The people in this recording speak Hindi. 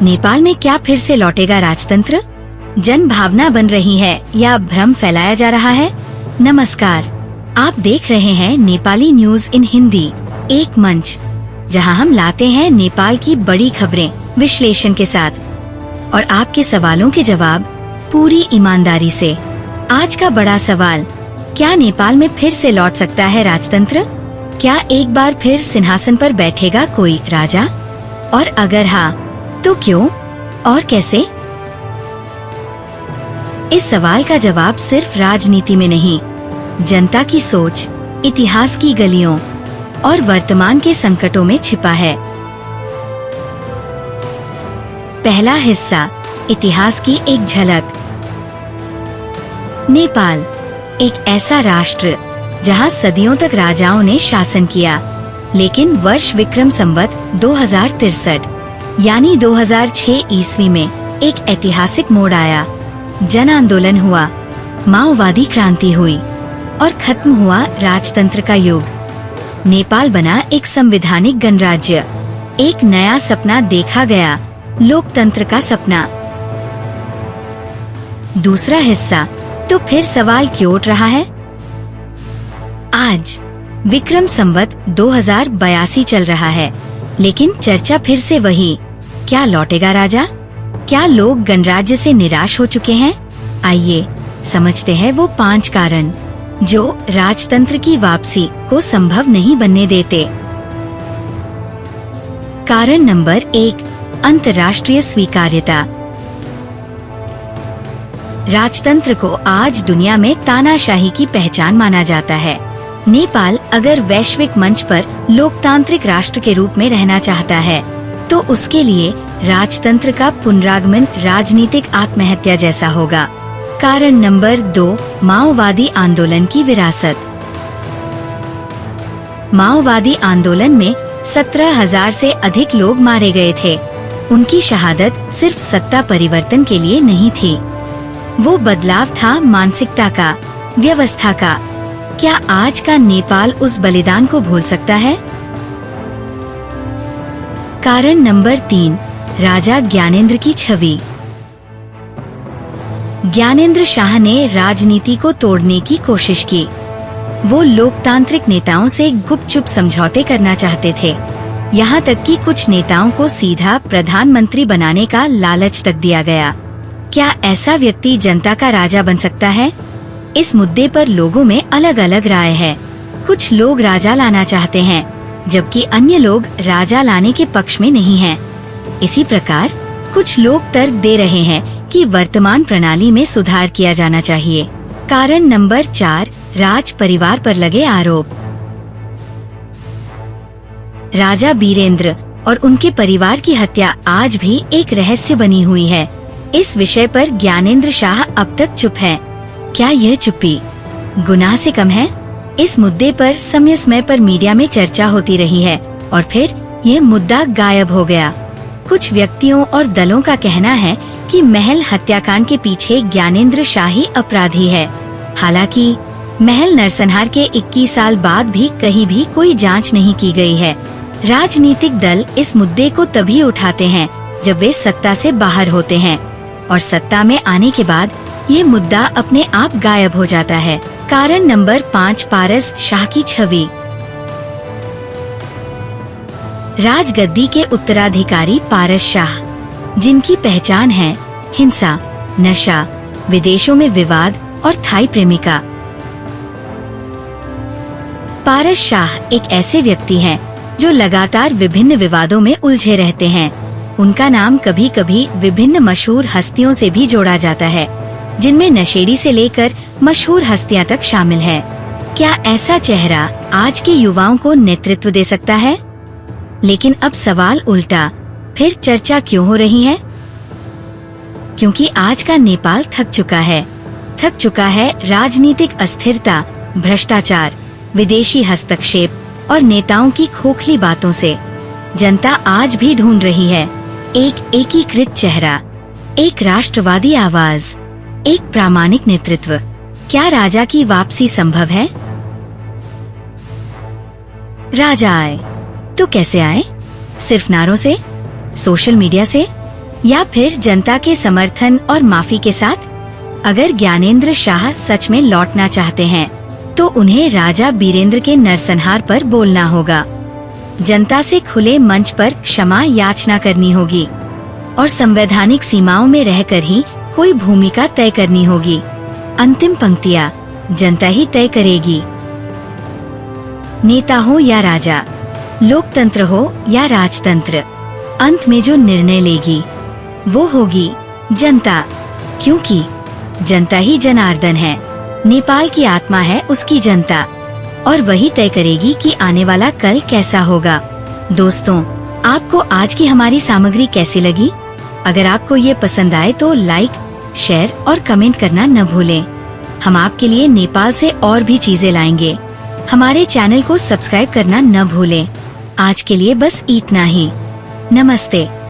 नेपाल में क्या फिर से लौटेगा राजतंत्र? जन भावना बन रही है या भ्रम फैलाया जा रहा है? नमस्कार, आप देख रहे हैं नेपाली न्यूज इन हिंदी, एक मंच जहां हम लाते हैं नेपाल की बड़ी खबरें विश्लेषण के साथ और आपके सवालों के जवाब पूरी ईमानदारी से। आज का बड़ा सवाल, क्या नेपाल में फिर से लौट सकता है राजतंत्र? क्या एक बार फिर सिंहासन पर बैठेगा कोई राजा? और अगर हाँ, तो क्यों और कैसे? इस सवाल का जवाब सिर्फ राजनीति में नहीं, जनता की सोच, इतिहास की गलियों और वर्तमान के संकटों में छिपा है। पहला हिस्सा, इतिहास की एक झलक। नेपाल एक ऐसा राष्ट्र जहां सदियों तक राजाओं ने शासन किया, लेकिन वर्ष विक्रम संवत 2063 यानी 2006 ईस्वी में एक ऐतिहासिक मोड़ आया। जन आंदोलन हुआ, माओवादी क्रांति हुई और खत्म हुआ राजतंत्र का युग। नेपाल बना एक संवैधानिक गणराज्य। एक नया सपना देखा गया, लोकतंत्र का सपना। दूसरा हिस्सा, तो फिर सवाल क्यों उठ रहा है? आज विक्रम संवत 2082 चल रहा है, लेकिन चर्चा फिर से वही, क्या लौटेगा राजा? क्या लोग गणराज्य से निराश हो चुके हैं? आइए समझते हैं वो 5 कारण जो राजतंत्र की वापसी को संभव नहीं बनने देते। कारण नंबर 1, अंतर्राष्ट्रीय स्वीकार्यता। राजतंत्र को आज दुनिया में तानाशाही की पहचान माना जाता है। नेपाल अगर वैश्विक मंच पर लोकतांत्रिक राष्ट्र के रूप में रहना चाहता है, तो उसके लिए राजतंत्र का पुनरागमन राजनीतिक आत्महत्या जैसा होगा। कारण नंबर 2, माओवादी आंदोलन की विरासत। माओवादी आंदोलन में 17,000 से अधिक लोग मारे गए थे। उनकी शहादत सिर्फ सत्ता परिवर्तन के लिए नहीं थी, वो बदलाव था मानसिकता का, व्यवस्था का। क्या आज का नेपाल उस बलिदान को भूल सकता है? कारण नंबर 3, राजा ज्ञानेंद्र की छवि। ज्ञानेंद्र शाह ने राजनीति को तोड़ने की कोशिश की। वो लोकतांत्रिक नेताओं से गुपचुप समझौते करना चाहते थे, यहाँ तक कि कुछ नेताओं को सीधा प्रधानमंत्री बनाने का लालच तक दिया गया। क्या ऐसा व्यक्ति जनता का राजा बन सकता है? इस मुद्दे पर लोगों में अलग अलग राय है। कुछ लोग राजा लाना चाहते हैं, जबकि अन्य लोग राजा लाने के पक्ष में नहीं हैं। इसी प्रकार कुछ लोग तर्क दे रहे हैं कि वर्तमान प्रणाली में सुधार किया जाना चाहिए। कारण नंबर 4, राज परिवार पर लगे आरोप। राजा बीरेंद्र और उनके परिवार की हत्या आज भी एक रहस्य बनी हुई है। इस विषय पर ज्ञानेंद्र शाह अब तक चुप है। क्या यह चुप्पी गुनाह से कम है? इस मुद्दे पर समय समय पर मीडिया में चर्चा होती रही है और फिर यह मुद्दा गायब हो गया। कुछ व्यक्तियों और दलों का कहना है कि महल हत्याकांड के पीछे ज्ञानेंद्र शाह ही अपराधी है। हालांकि महल नरसंहार के 21 साल बाद भी कहीं भी कोई जांच नहीं की गई है। राजनीतिक दल इस मुद्दे को तभी उठाते हैं जब वे सत्ता से बाहर होते हैं, और सत्ता में आने के बाद ये मुद्दा अपने आप गायब हो जाता है। कारण नंबर 5, पारस शाह की छवि। राजगद्दी के उत्तराधिकारी पारस शाह, जिनकी पहचान है हिंसा, नशा, विदेशों में विवाद और थाई प्रेमिका। पारस शाह एक ऐसे व्यक्ति हैं जो लगातार विभिन्न विवादों में उलझे रहते हैं। उनका नाम कभी कभी विभिन्न मशहूर हस्तियों से भी जोड़ा जाता है, जिनमें नशेड़ी से लेकर मशहूर हस्तियां तक शामिल है। क्या ऐसा चेहरा आज के युवाओं को नेतृत्व दे सकता है? लेकिन अब सवाल उल्टा, फिर चर्चा क्यों हो रही है? क्योंकि आज का नेपाल थक चुका है राजनीतिक अस्थिरता, भ्रष्टाचार, विदेशी हस्तक्षेप और नेताओं की खोखली बातों से। जनता आज भी ढूंढ रही है एक एकीकृत चेहरा, एक राष्ट्रवादी आवाज, एक प्रामाणिक नेतृत्व। क्या राजा की वापसी संभव है? राजा आए तो कैसे आए? सिर्फ नारों से, सोशल मीडिया से, या फिर जनता के समर्थन और माफी के साथ? अगर ज्ञानेंद्र शाह सच में लौटना चाहते हैं तो उन्हें राजा बीरेंद्र के नरसंहार पर बोलना होगा, जनता से खुले मंच पर क्षमा याचना करनी होगी और संवैधानिक सीमाओं में रहकर ही कोई भूमिका तय करनी होगी। अंतिम पंक्तियाँ जनता ही तय करेगी। नेता हो या राजा, लोकतंत्र हो या राजतंत्र, अंत में जो निर्णय लेगी वो होगी जनता, क्योंकि जनता ही जनार्दन है। नेपाल की आत्मा है उसकी जनता और वही तय करेगी कि आने वाला कल कैसा होगा। दोस्तों, आपको आज की हमारी सामग्री कैसी लगी? अगर आपको ये पसंद आए तो लाइक, शेयर और कमेंट करना न भूलें। हम आपके लिए नेपाल से और भी चीजें लाएंगे। हमारे चैनल को सब्सक्राइब करना न भूलें। आज के लिए बस इतना ही। नमस्ते।